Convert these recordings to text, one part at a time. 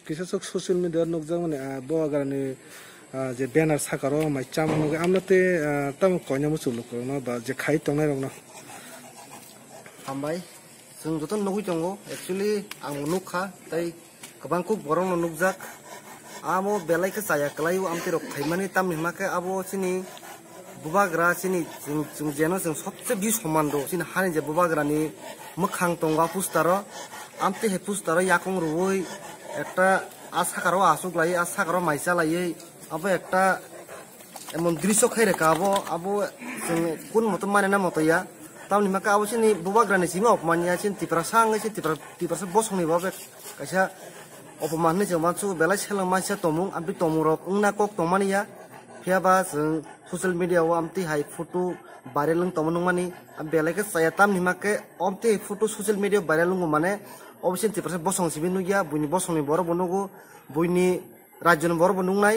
kisa sok social media nukjak mani bo agarani je banner sakaro mai cham nuge amnate tam konya musuluk no ba je khai tongnai rok no hambai जों जत नुगै दङ actually आं नुखा तै गोबांखौ बरं नुगजाक आमो बेलायखौ जाया कलायु आमते रक थाइमानि ताम हिमाके आबो सिनि बुबाग्रा सिनि जों जेनो जों सबसे बि समान दो सिनि हानि जे बुबाग्रानि मोखां दंगा पुस्टारो आमते हे पुस्टारो याकं रुवै একটা আশাকারো আসুক লাই আশাকারো মাইসা লাইयै আবো একটা এমন দৃশ্য খাই রেখা আবো जों কোন মত মানে না মতয়া तामनि माका आबो सिनि बुबाग्रानि सिमा अपमानिया सिन तिप्रा सांगै सिन तिप्रा बसंनि बाबे कायसा अपमाननि जों मानसु बेलाय सेलां मानसिया तमुं आमपि तमुरक उंना कक तमानिया फियाबा जों ससियेल मीडियायाव आमति हाय फटो भाइरेल तमनु मानि बेलायके साया तामनि माके आमति फटो ससियेल मीडियायाव भाइरेल माने अबसिन तिप्रा बसं सिबि नुया बुनि बसंनि बर बनुगो बुनि राज्यनि बर बनुंनाय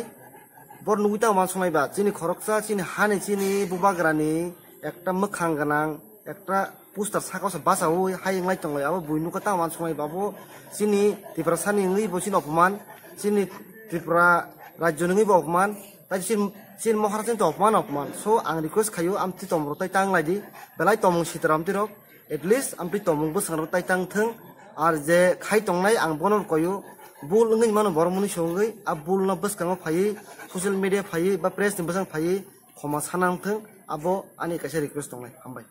बर नुगिता मानसंनायबा सिनि खरकसा सिनि हानि सिनि बुबाग्रानि একটা मोखां गोनां একটা পোস্টার সাকাছে বাসাও হাইংলাই তংলাই আবো বইনু কথা মান সময় বাবু সিনি ত্রিপুরা সানি ngই বসিন অপমান সিনি ত্রিপুরা রাজ্য ngই অপমান তাই সিন মহারাষ্ট্র তো অপমান সো আং রিকোয়েস্ট খায়ো আমতি তমরতাই তাংলাইদি বেলাই তমং সিতরামতি রক এটলিস্ট আমতি তমং বসারতাই তাংথং আর যে খাই তংনাই আং বনর কয়ো বুল ngই মান বরমনি সঙ্গই আ বুল ন বসকাং ফায়ি সোশ্যাল মিডিয়া ফায়ি বা প্রেস नि बसं फायि ক্ষমা সানাংথং abo ani kaisa request tongnai hambai।